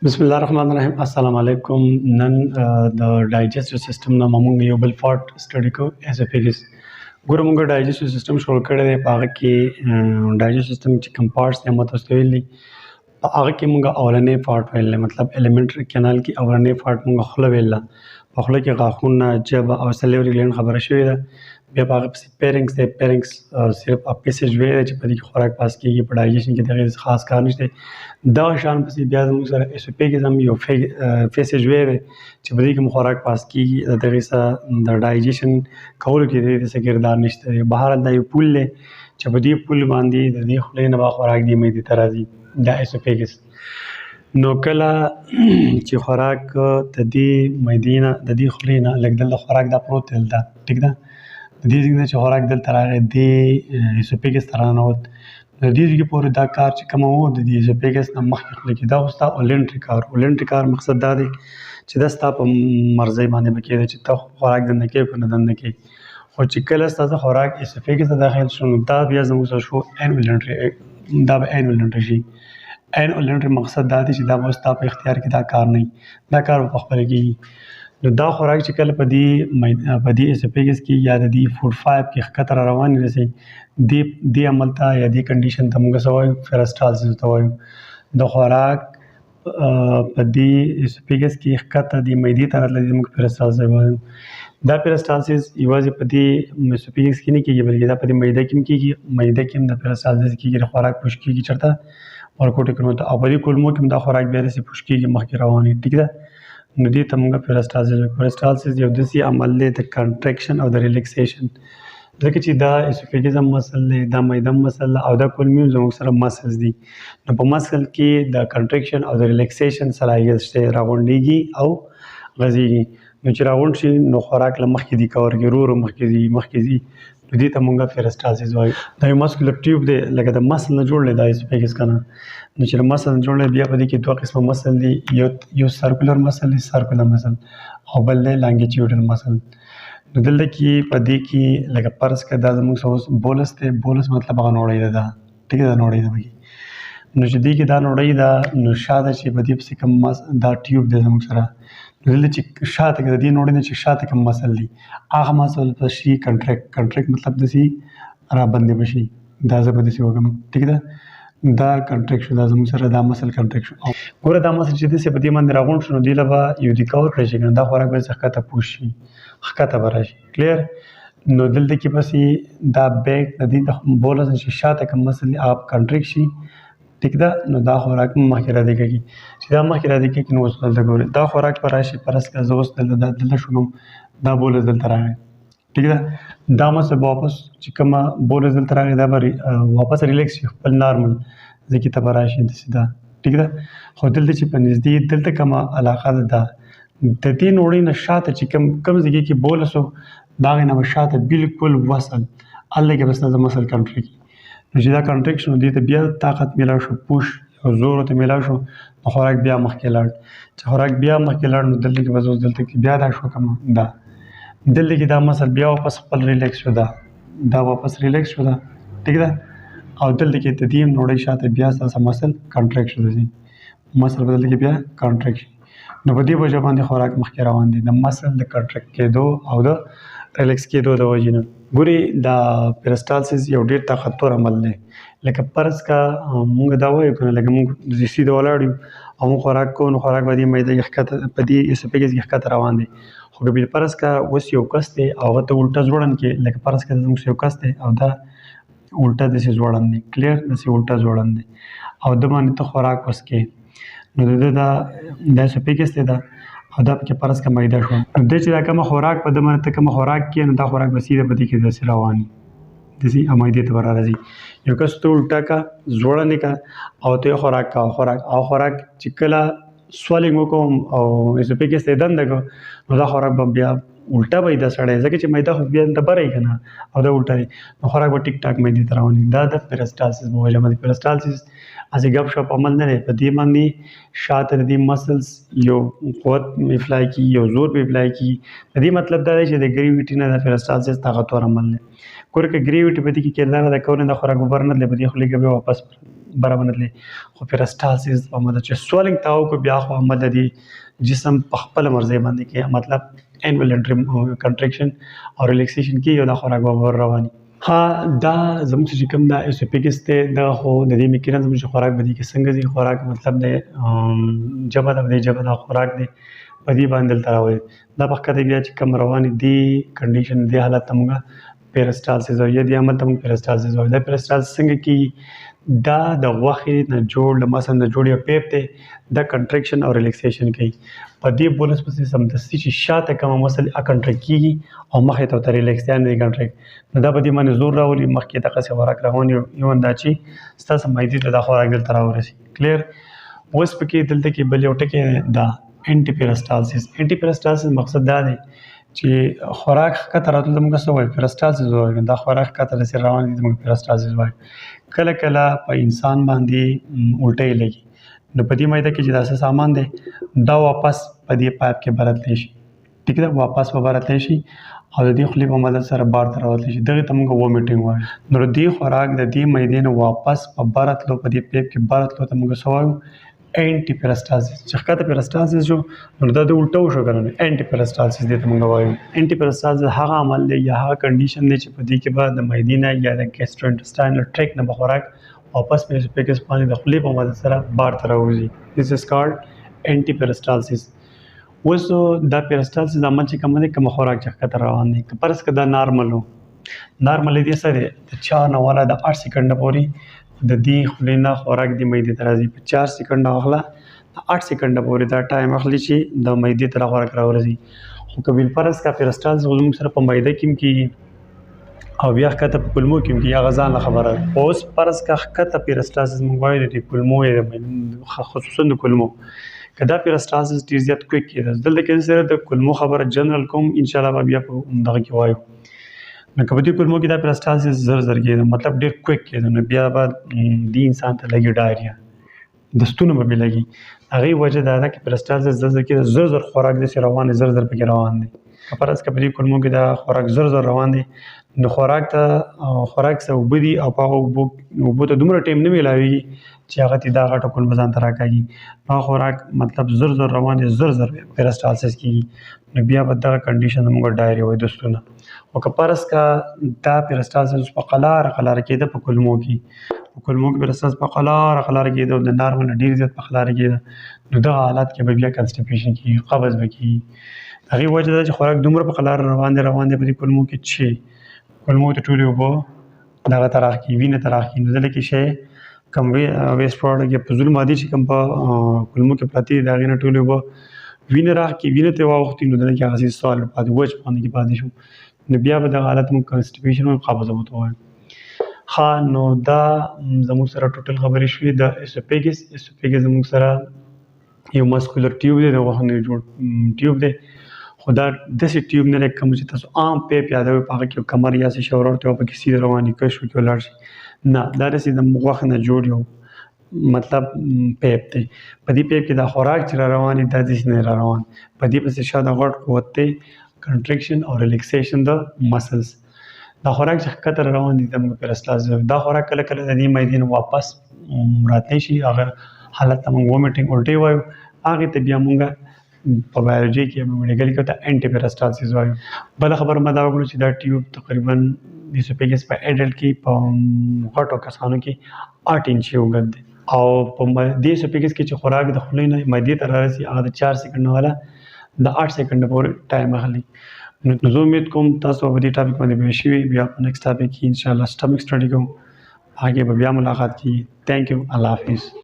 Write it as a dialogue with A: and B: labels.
A: بسم الله الرحمن الرحیم. السلام علیکم. نن د ډایجسټیو سیستم نه موږ یو بل پارت سټډي کوو، اسوفیګس. ګوره موږ ډایجسټیو سیستم شروع کړی دی، په هغه کې ډایجسټیو سیستم چې کوم پارټس دی ما تاسو ته ویلي، په هغه کې موږ اولنی پارت ویلی، مطلب ایلیمنټري کینال کې اولنی پارت موږ خوله ویله، په خوله کې غاښونه، ژبه او سلیوري ګلینډ خبره شوې ده. بیا په هغه پسې پیرنګس دی. پیرنګس صرف پیسیج وی دی چې په دې کې خوراک پاس کېږي، په ډایجېشن کې د هغې خاص کار نشته. دغه شان پسې بیا زموږ سره اسوفیګس هم یو پیسیج وی دی چې په دې کې مو خوراک پاس کېږي، د دغې سره د ډایجېشن کولو کې د دې څه کردار نشته دی. بهرحال دا یو پول دی چې په دې پول باندې د دې خولې نه به خوراک دې معدې ته راځي، دا اسوفیګس. نو کله چې خوراک د دې معدې نه د دې خولې نه لږ دلته خوراک دا پروت دی دلته، ټیک ده، د دې ځای نه چې خوراک دلته راغی دې اسوفیګس ته راننوت، د دې ځای پورې دا کار چې کوم و د دې اسوفیګس نه مخکې خوله کې دا خو ستا اولنټري کار. اولنټري کار مقصد دا دی چې دا ستا په مرضۍ باندې به کېده چې ته خوراک دننه کوې که نه دننه کوې. خو چې کله ستاسو خوراک اسوفیګس ته داخل شو نو دا بیا زموږ سره شو انولنټري، دا به انولنټري شي. انولنټري مقصد دا دی چې دا به ستا په اختیار کې دا کار نه وي، دا کار به پخپله کېږي. نو دا خوراک چې کله په دې اسوفیګس کې یا د دې فوډ پایپ کې ښکته را روانې رسي، دې عمل ته یا دې کنډیشن ته موږ څه وایو؟ پیرسټالسس ته وایو. د خوراک په دې اسوفیګس کې ښکته د معدې ته راتللی موږ پیرسټالسس وایو. دا پیرسټالسس یوازې په دې اسوفیګس کې نه کېږي بلکې دا په دې معده کې هم کېږي، معده کې هم د پیرسټالسس کېږي، د خوراک پوش کېږي چېرته؟ ورکوټي کولمو ته، او په دې کولمو کې هم دا خوراک بیا داسې پوش کېږي مخکې روان وي، ټیک ده. نو دې ته موږ پیرسټالسس وایو. پیرسټالسس یو داسې عمل دی د کنټریکشن او د ریلیکسیشن، ځکه چې دا اسوفیګس هم مسل دی، دا معده هم مسل ده او دا کولمې هم زموږ سره مسلز دي. نو په مسل کې د کنټریکشن او د ریلیکسیشن صلاحیت شته، راغونډېږي او غځېږي. نو چې راغونډ شي نو خوراک له مخکې دي کور کې ورو ورو مخکې ځي، نو دې ته موږ پیرسټالسس وایو. دا یو مسکولر ټیوب دی، لکه د مسل نه جوړ دی دا اسوفیګس که نه. نو چې د مسل نه جوړ دی بیا په دې کې دوه قسمه مسل دي، یو سرکولر مسل دی، سرکولر مسل، او بل دی لانګیټیوډنل مسل. نو دلته کې په دې کې لکه فرض کړه دا زموږ سره اوس بولس دی، بولس مطلب هغه نوړی ده، دا ټیک ده، نوړی ده پکې. نو چې دې کې دا نوړی ده نو شاته چې په دې پسې کوم دا ټیوب دی زموږ سره، نو دلته چې شاته کې د دې نوړی نه چې شاته کوم مسل دی هغه مسل به شي کنټریکټ مطلب داسې رابندې به شي، دا زه به داسې وکړم، ټیک ده. دا کنټریکټ شو، دا زموږ سره دا مسل کنټریکټ شو. ګوره دا مسل چې داسې په دې باندې راغونډ شو نو دې له به یو دیکاور کړی شي که نه، دا خوراک به داسې ښکته پوش شي، ښکته به راشي، کلیر. نو دلته کې پسې دا بیک د دې د بولس نه چې شاته کوم مسل دی هغه کنټریکټ شي، ټیک ده. نو دا خوراک مخکې را دې کېږي، چې دا مخکې را دې کېږي نو اوس دلته ګورئ دا خوراک به راشي، فرض کړه زه اوس دلته شولم، دا بولس دلته راغی، ټیک ده. دا مسل به واپس چې کومه بولس دلته راغی دا به واپس ریلیکس شي، خپل نارمل ځای کې ته به راشي داسې ده، ټیک ده. خو دلته چې په نږدې دلته کومه علاقه ده دا د دې نوړۍ نه شاته چې کوم ځای کې بولس و د هغې نه به شاته بالکل وصل هلته کې به ستا د مسل کنټریکټ. نو چې دا کنټریکټ شو نو دې ته بیا طاقت میلاو شو، پوش او زور ورته میلاو شو، نو خوراک بیا مخکې لاړ. چې خوراک بیا مخکې لاړ نو دلته کې به زه اوس دلته کې بیا دا شو کومه دا دلته کې دا مسل بیا واپس خپل ریلیکس شو، دا واپس ریلیکس شو، دا ټیک ده. او دلته کې د دې نوړۍ شاته بیا ستاسو مسل کنټریکټ شو، داسې مسل به دلته کې بیا کنټریکټ شي. نو په دې وجه باندې خوراک مخکې روان دی، د مسل د کنټریکټ کېدو او د ریلیکس کېدو د وجې نه. ګورې دا پیرسټالسس یو ډېر طاقتور عمل دی. لکه فرض کا مونږ دا وایو که نه، لکه مونږ سیده ولاړ یو او مونږ خوراک کوو نو خوراک به دې معده کې ښکته په دې اسوفیګس کې ښکته روان دی. خو که بالفرض کا اوس یو کس دی او هغه ته الټه ځوړند کې، لکه فرض کا زموږ یو کس دی او دا الټه داسې ځوړند دی، کلیر، داسې الټه ځوړند دی او ده باندې ته خوراک وڅکې نو د ده دا اسوفیګس دی دا او دا پکې فرض کا معده شو، نو دی چې دا کومه خوراک په ده باندې ته کومه خوراک کې نو دا خوراک به سیده په دې کې داسې روان وي، داسې معدې ته به راځي. یو کس ته الټه کا ځوړندې کا او ته خوراک کا خوراک چې کله سوالینګ وکړم او اسوفیګس ته دنده کړو نو دا خوراک به بیا الټه به دا سړی، ځکه چې معده خو بیا ته بره یې که نه او دا الټه دی نو خوراک به ټیک ټاک معدې ته روان وي. دا د پیرسټالسس په وجه باندې. پیرسټالسس هسې ګپ شپ عمل نه دی، په دې باندې شاته د دې مسلس یو قوت اپلای کېږي، یو زور به اپلای کېږي. د دې مطلب دا دی چې د ګریویټي نه د پیرسټالسس طاقتور عمل دی. ګوره که ګریویټي په دې کې کردار ادا کوي نو دا خوراک به بر نه تللی، په دې خولې کې به واپس برابر نه خو پیرسټالسس په مدد چې سوالینګ تاو کو بیا خو مدد دی جسم په خپل مرزي باندې کې مطلب انولنټری کنټریکشن او ریلیکسیشن کې یو د خوراک به رواني ها دا زموږ چې کوم دا اسوفیګس ته دا خو د دې میکانیزم چې خوراک بدی کې څنګه دي خوراک مطلب د جبه د جبه د خوراک دی په دې باندې تراوي دا په کده بیا چې کوم رواني دی کنډیشن دی حالت موږ پیرسټالسس او یا دی عمل ته پیرسټالسس او دا پیرسټالسس څنګه کې دا د غوښې نه جوړ لمسه نه جوړ یو پیپ ته د کنټریکشن او ریلیکسیشن کوي په دې بولس پسې سمدستي چې شاته کوم مسل ا کنټریک کیږي او مخې ته ریلیکس دی نه کنټریک نو دا په دې باندې زور راولي مخکې ته څه خوراک روان یو اندا چې ستاسو مېدی ته د خوراک دل تر ورسي کلیر اوس پکې دلته کې بل یو ټکی دا انټي پیرسټالسس مقصد دا دی چې خوراک کته راتله موږ څه وایي پیرسټالسس وایي دا خوراک کته لسي روان دي موږ پیرسټالسس وایي کله کله په انسان باندې الټه لګي نو په دې مېده کې چې دا سامان دی دا واپس په دې پایپ کې برتلی شي ټیک ده واپس په برتلی شي او د دې خلی په مدد سره بار ته راوتلی شي دغه ته موږ وومیټینګ وایو نو دې خوراک د دې مېدې نه واپس په برتلو په دې پیپ کې برتلو ته موږ څه وایو انټي پیرسټالسس چې ښکته پیرسټالسس شو نو دا د الټو شو کنه انټي پیرسټالسس دې ته موږ وایو انټي پیرسټالسس هغه عمل دی یا هغه کنډیشن دی چې په دې کې بعد د مېدې نه یا د ګیسټروانټسټاینل ټریک نه خوراک واپس په اسوفیګس باندې د خولې په مدد سره بار ته راوځي this is called انټي پیرسټالسس اوس دا پیرسټالسس عمل چې کوم دی کوم خوراک چې ښکته روان دی که فرض کړه دا نارمل وو نارمل دی څه دی د 4 نه والا د 8 سکند پورې د دې خولې نه خوراک د مېدې ته راځي په 4 سکند اخله 8 سکند پورې دا ټایم اخلي چې د مېدې ته خوراک راورځي خو که بالفرض کا پیرسټالسس زموږ سره په مېده کې کېږي او بیا ښکته په کولمو کې کېږي هغه ځان له خبره اوس فرض کا ښکته پیرسټالسس موږ وایو د کولمو یې خصوصا د کولمو که دا پیرسټالسس ډېر زیات کویک کېده دلته کې سره د کولمو خبره جنرال کوم ان شاء الله بیا په دغه کې وایو نو که په دې کولمو کې دا پیرسټالسس زر کېده مطلب ډېر کویک کېده نو بیا به دې انسان ته لګي ډایریا دستونه به لګي هغې وجه دا ده چې پیرسټالسس زر کېده زر خوراک داسې روان دی زر پکې روان دی که فرض که په دې کولمو کې دا خوراک زر روان دی نو خوراک څه اوبه دي او په هغه اوبو ته دومره ټایم نه میلاویږي چې هغه ته دا غټه کولمه ځان ته راکاږي هغه خوراک مطلب زر روان دی زر پیرسټالسس کېږي نو بیا به دغه کنډیشن موږ ډایریا وایو دستونه او که فرض کا دا پیرسټالسس په قلاره کېده په کولمو کې پیرسټالسس په قلاره کېده او د نارمل ډېر زیات په قلاره کېده نو دغه حالات کې به بیا کنسټیپیشن کېږي قبض به کېږي هغې وجه ده چې خوراک دومره په قلاره روان دی په دې کولمو کې چې کولمو ته ټولې اوبه دغه ته راښکي وینې ته راښکي نو دلته کې شی کم ویسټ پروډکټ یا فضول مادې چې کوم په کولمو کې پراته دي د هغې نه ټولې اوبه وینې راښکي وینې ته واوښتي نو دلته کې هغسې سوال پاتې وچ باندې کې پاتې شو نو بیا به دغه حالت موږ کنسټیپیشن او قبض ورته وایو ښه نو دا زموږ سره ټوټل خبرې شوې د اسوفیګس زموږ سره یو مسکولر ټیوب دی د غوښې نه جوړ ټیوب دی خو دا داسې ټیوب نه دی کوم چې تاسو عام پیپ یادوئ په هغه کې کمر یا څه شی ورته او پکې سیده روان وي کش وکړي ولاړ شي نه دا داسې د غوښې نه جوړ یو مطلب پیپ دی په دې پیپ کې دا خوراک چې را روان دی دا داسې نه را روان په دې پسې شاته غټ قوت دی کنټریکشن او ریلیکسیشن د مسلز دا خوراک چې ښکته را روان دي د موږ پیرسټالسس دا خوراک کله کله د دې مېدې نه واپس راتلی شي هغه حالت ته موږ وومیټینګ الټۍ وایو هغې ته بیا موږ په بایولوژي کې میډیکل کې ته انټي پیرسټالسس وایو بله خبره ما دا وکړو چې دا ټیوب تقریبا د اسوفیګس په اډلټ کې په غټو کسانو کې 8 انچي اوږد دی او په دې اسوفیګس کې چې خوراک د خولې نه مېدې ته رارسي هغه د 4 سکند والا د 8 سکند پورې ټایم اخلي نو زه امید کوم تاسو په دې ټاپک باندې پوه شوي بیا په نیکسټ ټاپک کې انشاءالله سټمک سټډي کوو هغې به بیا ملاقات کیږي تھینک یو الله حافظ